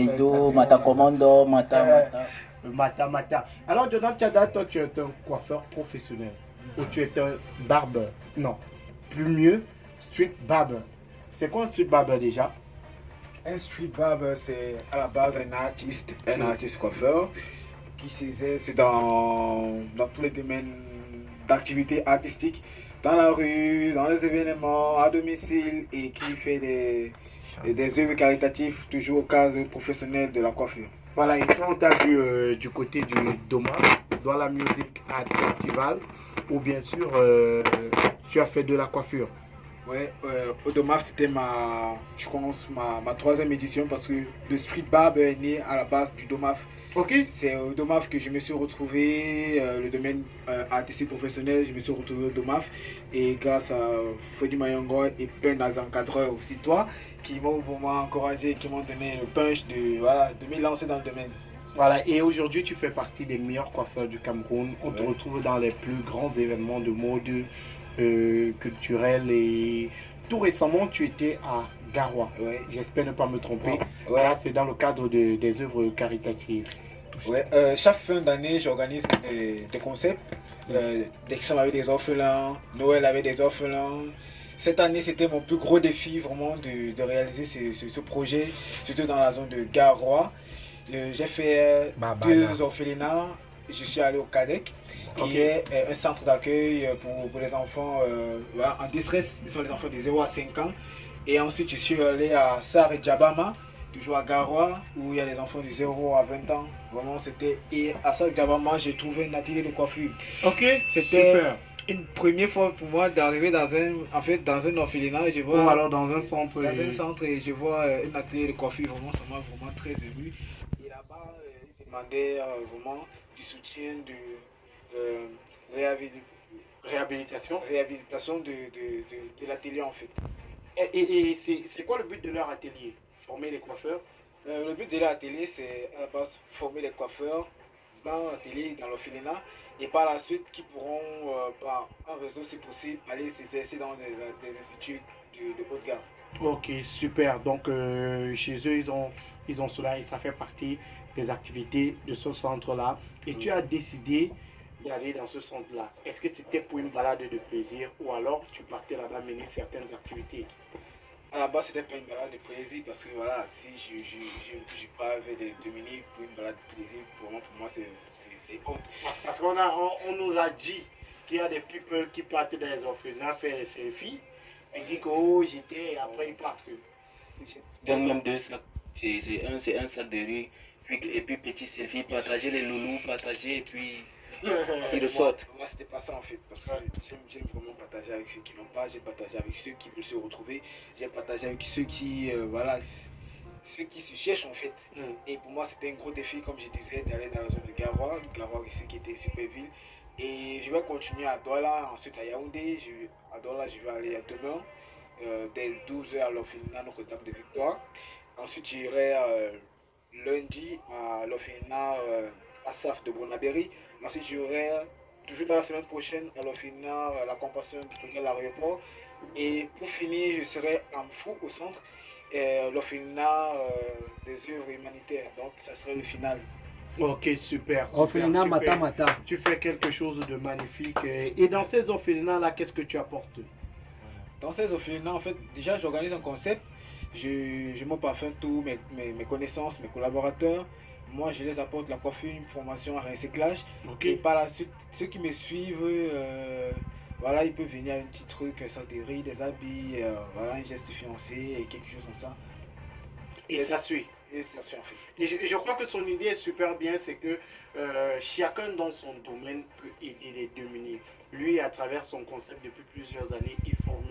Bedo, Mata Commando, Mata. Alors, Jordan Tchada, toi, tu es un coiffeur professionnel. Ou tu es un barbeur. Non, plus mieux, street barber. C'est quoi un street barber déjà? Un street barber, c'est à la base un artiste coiffeur qui s'exerce dans tous les domaines d'activité artistique, dans la rue, dans les événements, à domicile et qui fait des œuvres caritatives toujours au cadre professionnel de la coiffure. Voilà, et toi, on t'a vu du côté du Doma, dans la Music Art Festival, ou bien sûr, tu as fait de la coiffure. Ouais, au Domaf, c'était je pense, ma troisième édition parce que le street barber est né à la base du Domaf. Ok. C'est au Domaf que je me suis retrouvé, le domaine artistique professionnel, je me suis retrouvé au Domaf. Et grâce à Freddy Mayongo et plein d'encadreurs aussi, toi, qui m'ont vraiment encouragé, qui m'ont donné le punch de me lancer dans le domaine. Voilà, et aujourd'hui, tu fais partie des meilleurs coiffeurs du Cameroun. On te retrouve dans les plus grands événements de mode culturel et tout récemment, tu étais à Garoua. Ouais. J'espère ne pas me tromper. Ouais. Là, c'est dans le cadre des œuvres caritatives. Ouais, chaque fin d'année, j'organise des concepts. D'examen avec des orphelins, Noël avec des orphelins. Cette année, c'était mon plus gros défi vraiment de réaliser ce projet, surtout dans la zone de Garoua. J'ai fait 2 orphelinats. Je suis allé au CADEC, qui est un centre d'accueil pour les enfants en détresse. Ce sont les enfants de 0 à 5 ans. Et ensuite, je suis allé à Sar et Djabama, toujours à Garoua, où il y a les enfants de 0 à 20 ans. Vraiment, c'était. Et à Sar et Djabama, j'ai trouvé un atelier de coiffure. Ok, c'était super. Une première fois pour moi d'arriver dans un orphelinat et je vois. Ou alors dans un centre. Dans un centre et je vois un atelier de coiffure. Vraiment, ça m'a vraiment très ému. Et là-bas, ils demandaient vraiment du soutien de réhabilitation de l'atelier en fait. Et c'est quoi le but de leur atelier? Former les coiffeurs? Le but de leur atelier, c'est à la base former les coiffeurs dans l'atelier, dans l'orphelinat, et par la suite qui pourront, par un réseau si possible, aller s'exercer dans des instituts de haute gamme. Ok, super. Donc chez eux, ils ont cela et ça fait partie des activités de ce centre-là. Et tu as décidé d'aller dans ce centre-là. Est-ce que c'était pour une balade de plaisir ou alors tu partais là-bas mener certaines activités? À la base, c'était pas une balade de plaisir parce que voilà, si je pars avec des 2 minutes pour une balade de plaisir, pour moi c'est honte. Parce qu'on nous a dit qu'il y a des people qui partent dans les orphelinats faire des selfies et disent que oh, j'étais et après ils partent. Donne même 2 sacs. C'est un sac de riz. Et puis petit selfie, partager les loulous, partager et puis qui ressortent. Moi, c'était pas ça en fait, parce que j'aime vraiment partager avec ceux qui n'ont pas, j'ai partagé avec ceux qui veulent se retrouver, j'ai partagé avec ceux qui, ceux qui se cherchent en fait. Et pour moi, c'était un gros défi, comme je disais, d'aller dans la zone de Garoua ici qui était une super ville. Et je vais continuer à Douala, ensuite à Yaoundé. À Douala, je vais aller demain, dès 12 h à l'orphelinat Notre-Dame de Victoire. Ensuite, j'irai lundi à l'orphelinat Asaf de Bonabéry. Ensuite, j'irai toujours dans la semaine prochaine à l'orphelinat La Compassion de l'aéroport. Et pour finir, je serai en fou au centre, l'orphelinat des œuvres humanitaires. Donc, ça serait le final. Ok, super. Orphelinat Mata. Tu fais quelque chose de magnifique. Et dans ces orphelinats-là, qu'est-ce que tu apportes? Dans ces orphelinats, en fait, déjà, j'organise un concept. Je me parfume tous mes connaissances, mes collaborateurs. Moi, je les apporte la coiffure, une formation à recyclage. Okay. Et par la suite, ceux qui me suivent, voilà, ils peuvent venir à un petit truc, ça de riz, des habits, voilà, un geste fiancé et quelque chose comme ça. Et ça suit. Et ça suit en fait. Et je crois que son idée est super bien, c'est que chacun dans son domaine peut aider les démunis. Lui, à travers son concept depuis plusieurs années, il forme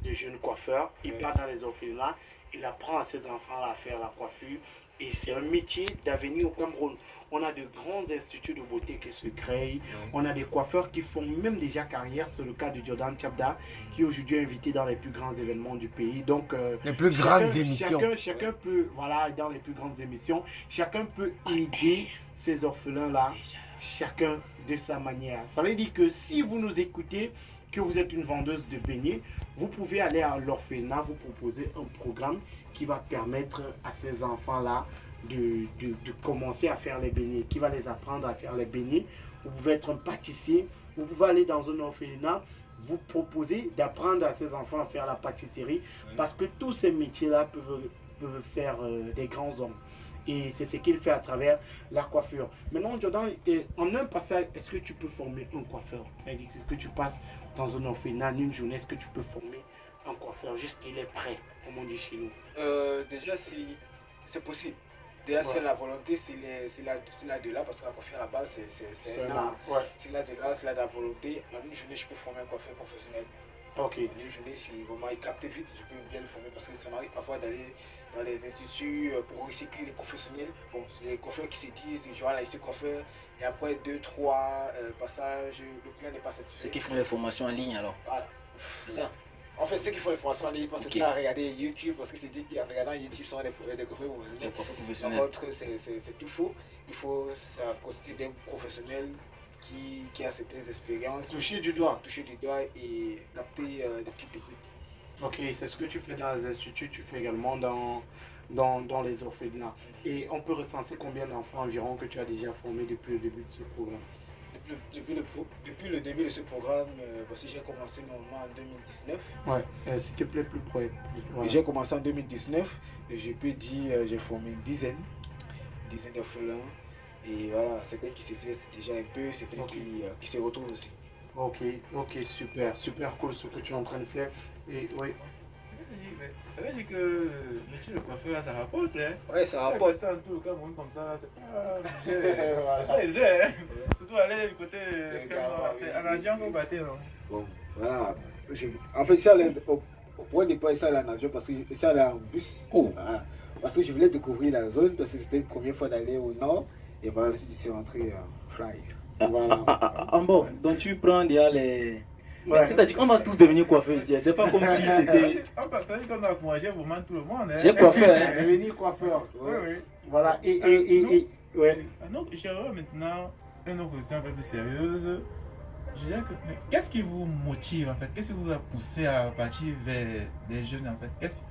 de jeunes coiffeurs, il part dans les orphelinats, il apprend à ses enfants à faire la coiffure. Et c'est un métier d'avenir au Cameroun. On a de grands instituts de beauté qui se créent. On a des coiffeurs qui font même déjà carrière. C'est le cas de Jordan Tchada, qui aujourd'hui est invité dans les plus grands événements du pays. Donc, les plus grandes émissions. Chacun peut, voilà, dans les plus grandes émissions, chacun peut aider ces orphelins-là, chacun de sa manière. Ça veut dire que si vous nous écoutez, que vous êtes une vendeuse de beignets, vous pouvez aller à l'orphelinat, vous proposer un programme qui va permettre à ces enfants-là de commencer à faire les beignets, qui va les apprendre à faire les beignets. Vous pouvez être un pâtissier, vous pouvez aller dans un orphelinat, vous proposer d'apprendre à ces enfants à faire la pâtisserie, parce que tous ces métiers-là peuvent faire des grands hommes. Et c'est ce qu'il fait à travers la coiffure. Maintenant, Jordan, en un passage, est-ce que tu peux former un coiffeur? C'est-à-dire que tu passes dans un orphelinat, une journée, est-ce que tu peux former un coiffeur juste qu'il est prêt, comme on dit chez nous? Déjà, c'est possible. Déjà, c'est la volonté, c'est là de là, parce que la coiffure à la base, c'est un art. Ouais. C'est là de là, c'est là de la volonté. En une journée, je peux former un coiffeur professionnel. Ok. En une journée, si vraiment il capte vite, je peux bien le former, parce que ça m'arrive parfois d'aller dans les instituts pour recycler les professionnels. Bon, c'est les coiffeurs qui se disent, genre là, ce coiffeur, et après 2-3 passages, le client n'est pas satisfait. Ceux qui font les formations en ligne alors. Voilà. C'est ça. En fait, ceux qui font les formations en ligne, parce que Ok. tu as regardé YouTube, parce que c'est dit qu'en regardant YouTube, sont des coiffeurs Les professionnels. coiffeurs Par professionnels. contre, c'est tout faux. Il faut constituer d'un professionnel qui a certaines expériences, Toucher du doigt. toucher du doigt et capter des petites techniques. Ok, c'est ce que tu fais dans les instituts, tu fais également dans les orphelinats. Et on peut recenser combien d'enfants environ que tu as déjà formés depuis le début de ce programme? Depuis le début de ce programme, parce que j'ai commencé normalement en 2019. Ouais, s'il te plaît, plus près. Voilà. J'ai commencé en 2019 et je peux dire j'ai formé une dizaine d'orphelins. Et voilà, certains qui s'essaient déjà un peu, certains Ok. qui se retrouvent aussi. Ok, super cool ce que tu es en train de faire. Et oui, Ça veut dire que le métier de coiffeur, là, ça rapporte, hein? Ouais, ça rapporte. Ça, en tout le Cameroun comme ça, là, c'est pas c'est pas aisé, hein? Surtout aller du côté. C'est à l'argent qu'on battait, non? Bon, voilà. En fait, ça allait au point de départ, ça allait en avion parce que ça allait en bus. Oh. Voilà. Parce que je voulais découvrir la zone parce que c'était la première fois d'aller au nord. Et voilà, ensuite, je suis rentré fly. voilà. En bon, donc tu prends déjà les. Ouais. C'est-à-dire qu'on va tous devenir coiffeurs ici. C'est pas comme si c'était. En passant, comme dans moi, j'ai vraiment tout le monde, hein? J'ai coiffé, hein. Devenir coiffeur. Oui, oui. Voilà, ouais. Donc, j'aurais maintenant une autre question un peu plus sérieuse. Je dirais que, mais qu'est-ce qui vous motive en fait? Qu'est-ce qui vous a poussé à partir vers les jeunes en fait?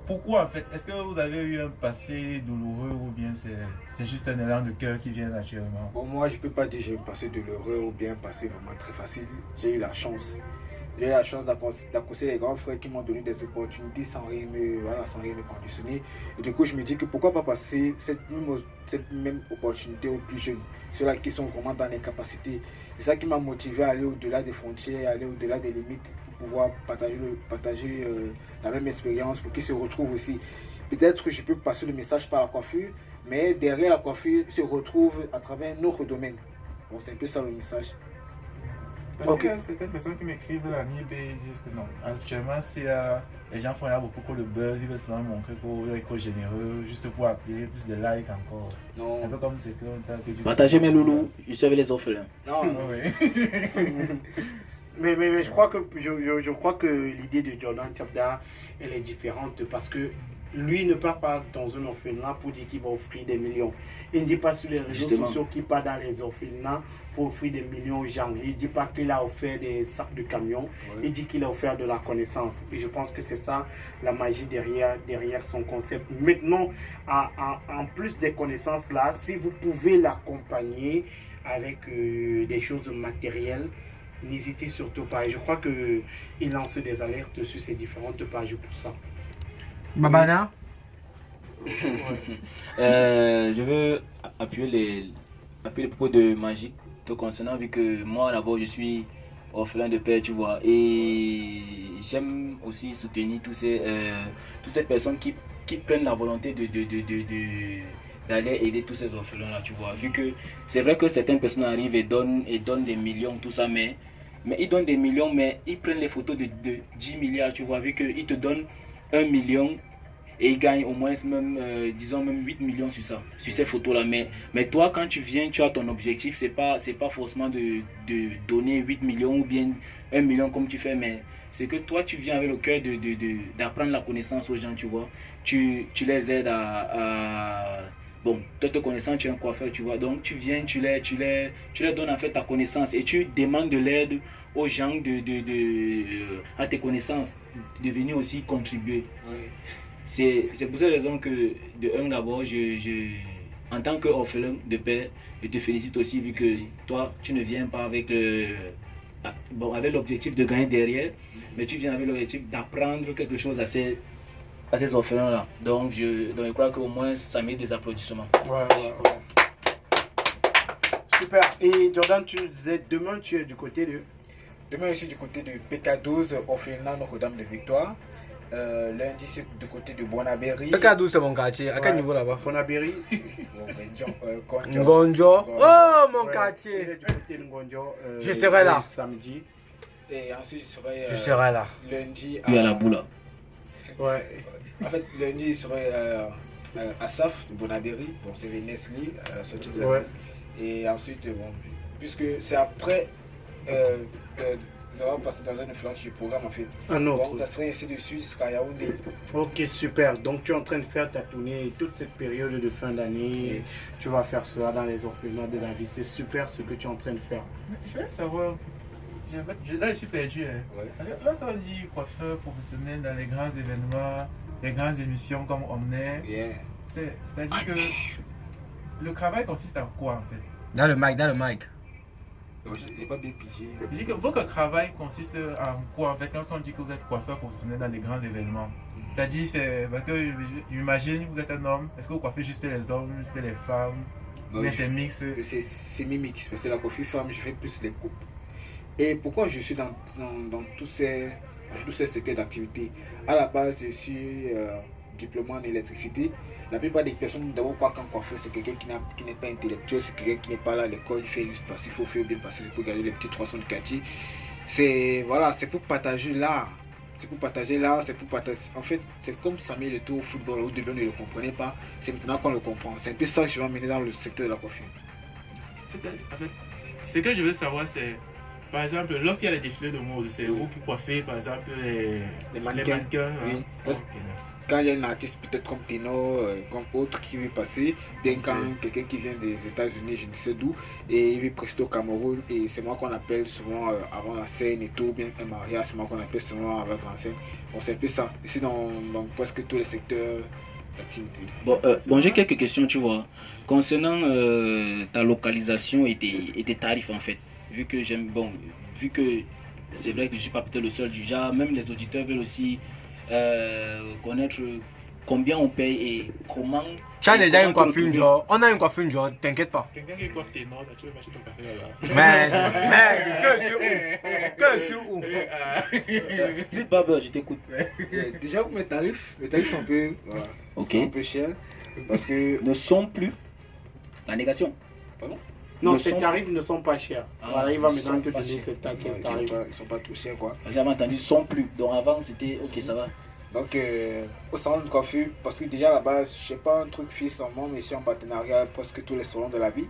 Pourquoi en fait? Est-ce que vous avez eu un passé douloureux ou bien c'est juste un élan de cœur qui vient naturellement? Bon, moi, je peux pas dire que j'ai un passé douloureux ou bien un passé vraiment très facile. J'ai eu la chance. J'ai eu la chance d'accoster les grands frères qui m'ont donné des opportunités sans rien me conditionner. Et du coup, je me dis que pourquoi pas passer cette même opportunité aux plus jeunes, ceux-là qui sont vraiment dans les capacités. C'est ça qui m'a motivé à aller au-delà des frontières, aller au-delà des limites pour pouvoir partager la même expérience pour qu'ils se retrouvent aussi. Peut-être que je peux passer le message par la coiffure, mais derrière la coiffure se retrouve à travers un autre domaine. Bon, c'est un peu ça le message. Parce qu'il y a certaines personnes qui m'écrivent de la NIB et disent que non, actuellement, si les gens font là beaucoup pour le buzz, ils veulent seulement montrer qu'ils être généreux, juste pour appeler plus de likes encore. Non, Un peu comme c'est que on t'a dit. Partagez mes loulous, je suis avec les orphelins. non, non. Oui. Mais je crois que l'idée de Jordan Tchapda, elle est différente parce que lui ne part pas dans un orphelinat pour dire qu'il va offrir des millions. Il ne dit pas sur les réseaux Justement. sociaux qu'il part dans les orphelinats pour offrir des millions aux gens. Il ne dit pas qu'il a offert des sacs de camions. Ouais. Il dit qu'il a offert de la connaissance. Et je pense que c'est ça la magie derrière son concept. Maintenant, en plus des connaissances là, si vous pouvez l'accompagner avec des choses matérielles, n'hésitez surtout pas. Et je crois qu'il lance des alertes sur ces différentes pages pour ça. Babana. Je veux appuyer les propos de Magic te concernant, vu que moi d'abord je suis orphelin de père, tu vois, et j'aime aussi soutenir toutes ces personnes qui prennent la volonté d'aller aider tous ces orphelins là, tu vois, vu que c'est vrai que certaines personnes arrivent et donnent des millions, tout ça, mais ils donnent des millions, mais ils prennent les photos de 10 milliards, tu vois, vu qu'ils te donnent 1 million et ils gagnent au moins même, disons même 8 millions sur ça, sur ces photos-là. Mais toi, quand tu viens, tu as ton objectif, c'est pas forcément de donner 8 millions ou bien 1 million comme tu fais, mais c'est que toi, tu viens avec le cœur d'apprendre la connaissance aux gens, tu vois. Tu les aides bon, toi te connaissant, tu es un coiffeur, tu vois, donc tu viens, tu leur donnes en fait ta connaissance et tu demandes de l'aide aux gens à tes connaissances, de venir aussi contribuer. Oui. c'est pour cette raison que, de un d'abord, en tant qu'orphelin de père, je te félicite aussi, vu que toi, tu ne viens pas avec avec l'objectif de gagner derrière, mais tu viens avec l'objectif d'apprendre quelque chose à ces orphelins-là. Donc je crois qu'au moins, ça mérite des applaudissements. Ouais. Super. Et Jordan, tu nous disais, demain, tu es du côté de... Demain, je suis du côté de PK12, orphelinat Notre-Dame de Victoire. Lundi, c'est du côté de Bonabéry. PK12, c'est mon quartier. À quel niveau là-bas? Bonabéry. Ngonjo. Oh, mon quartier. Du côté de Ngonjo. Je serai là. Samedi. Et ensuite, je serai là. Lundi à la boule. Ouais. En fait, lundi, je serai à SAF de Bonabéry. Bon, c'est Nestlé à la sortie de la ville. Et ensuite, bon, puisque c'est après, ça va passer dans un influence du programme en fait. Un autre. Donc, ça serait ainsi de suite jusqu'à Yaoundé. Ok, super. Donc, tu es en train de faire ta tournée toute cette période de fin d'année. Tu vas faire cela dans les orphelinats de la vie. C'est super ce que tu es en train de faire. Je veux savoir. Là, je suis perdu. Hein. Ouais. Là, ça veut dire coiffeur professionnel dans les grands événements, les grandes émissions comme Omnet. Yeah. C'est-à-dire que le travail consiste à quoi en fait? Dans le mic. Je n'ai pas bien pigé. Je dis que votre travail consiste en quoi en fait quand on dit que vous êtes coiffeur professionnel dans les grands événements? C'est-à-dire, c'est parce que j'imagine que vous êtes un homme. Est-ce que vous coiffez juste les hommes, juste les femmes? Mais c'est mix. C'est mi-mix parce que la coiffure femme, je fais plus les coupes. Et pourquoi je suis dans tous ces secteurs d'activité? À la base, je suis diplômé en électricité. La plupart des personnes d'abord croient qu'un coiffeur c'est quelqu'un qui n'est pas intellectuel, c'est quelqu'un qui n'est pas là à l'école, il fait juste parce qu'il faut faire bien passer, c'est pour garder les petits 300 du quartier. C'est pour partager l'art. En fait, c'est comme Samuel Eto'o au football. Au début, on ne le comprenait pas. C'est maintenant qu'on le comprend. C'est un peu ça que je vais emmener dans le secteur de la coiffure. Ce que je veux savoir, c'est par exemple, lorsqu'il y a les défilés de mode, c'est vous qui coiffez par exemple les mannequins. Oui. Quand il y a un artiste peut-être comme Tino, comme autre qui veut passer, bien quand quelqu'un qui vient des États-Unis, je ne sais d'où, et il veut prester au Cameroun, et c'est moi qu'on appelle souvent avant la scène et tout, bien un mariage, c'est moi qu'on appelle souvent avant la scène. Bon, c'est un peu ça, ici dans presque tous les secteurs d'activité. Bon, j'ai quelques questions, tu vois, concernant ta localisation et tes tarifs en fait, vu que c'est vrai que je ne suis pas peut-être le seul du genre, même les auditeurs veulent aussi connaître combien on paye et comment. Tu as déjà une coiffure, genre. On a une coiffure, genre, t'inquiète pas. Quelqu'un qui coiffe tes notes, tu veux m'acheter ton café là-bas. Que sur où Street Barber, je t'écoute. Déjà pour mes tarifs sont un peu, sont un peu chers parce que ne sont plus la négation. Pardon? Non, ces tarifs ne sont pas chers. Voilà, il va maintenant te donner ces tarifs. Ils sont pas trop chers quoi. J'avais entendu sont plus. Donc avant c'était ok, ça va. Donc au salon de coiffure, parce que déjà à la base, je sais pas un truc fixe en moi, mais je suis en partenariat presque tous les salons de la ville.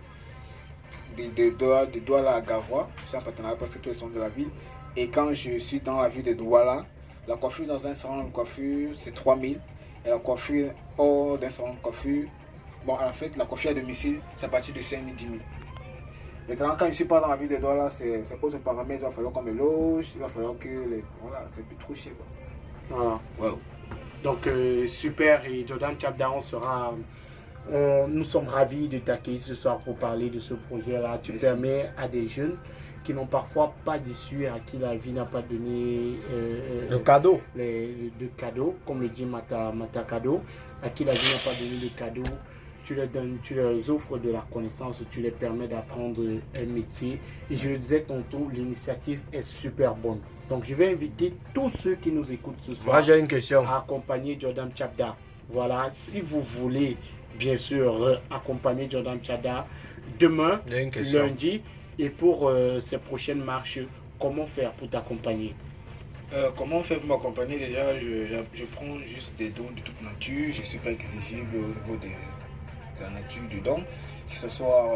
De Douala à Gavois, je suis en partenariat presque tous les salons de la ville. Et quand je suis dans la ville de Douala, la coiffure dans un salon de coiffure c'est 3000. Et la coiffure hors d'un salon de coiffure, bon en fait la coiffure à domicile c'est à partir de 5000, 10 000. Maintenant, quand je ne suis pas dans la ville de Douala, c'est autre paramètre, il va falloir qu'on me loge, il va falloir que voilà, c'est plus trop cher. Voilà. Wow. Donc, super, et Jordan Tchabda, nous sommes ravis de t'accueillir ce soir pour parler de ce projet-là. Tu permets à des jeunes qui n'ont parfois pas d'issue, à qui la vie n'a pas donné de cadeaux, comme le dit Mata Cadeau, à qui la vie n'a pas donné de cadeaux. Tu leur offres de la connaissance, tu les permets d'apprendre un métier. Et je le disais tantôt, l'initiative est super bonne. Donc je vais inviter tous ceux qui nous écoutent ce soir. Moi j'ai une question. À accompagner Jordan Tchabda. Voilà, si vous voulez bien sûr accompagner Jordan Tchabda demain, lundi, et pour ces prochaines marches, comment faire pour t'accompagner? Comment faire pour m'accompagner? Déjà, je prends juste des dons de toute nature. Je ne suis pas exigible au niveau de la nature du don, que ce soit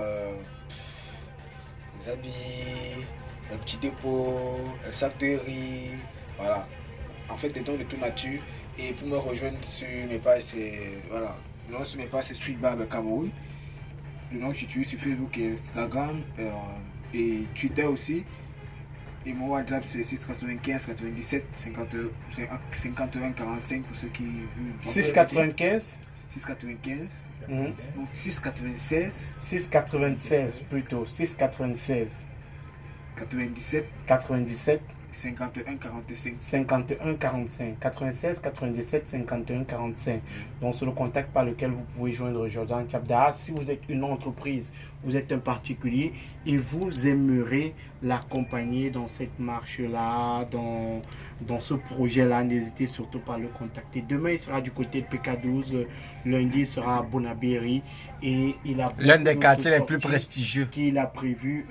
des habits, un petit dépôt, un sac de riz, voilà. En fait, des dons de toute nature. Et pour me rejoindre sur mes pages, c'est voilà. Le nom sur mes pages c'est Street Barber Cameroun. Le nom que j'utilise sur Facebook et Instagram et Twitter aussi. Et mon WhatsApp c'est 695 97 51 45 pour ceux qui veulent. 6,95. 695. Mhm. Donc 696. 6,96 plutôt. 6,96. 97. 97. 51 45. 51 45 96 97 51 45. Donc c'est le contact par lequel vous pouvez joindre Jordan Tchabda. Si vous êtes une entreprise, vous êtes un particulier et vous aimerez l'accompagner dans cette marche-là, dans ce projet-là, n'hésitez surtout pas à le contacter. Demain, il sera du côté de PK12, lundi, il sera à Bonabéry et il a L'un des quartiers les plus prestigieux qu'il a prévu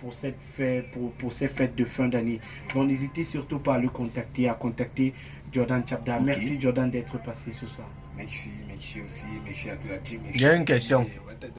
pour cette fête, pour ces fêtes de fin d'année. Donc n'hésitez surtout pas à le contacter, à contacter Jordan Tchabda. Okay. Merci Jordan d'être passé ce soir. Merci aussi, merci à toute la team. J'ai une question.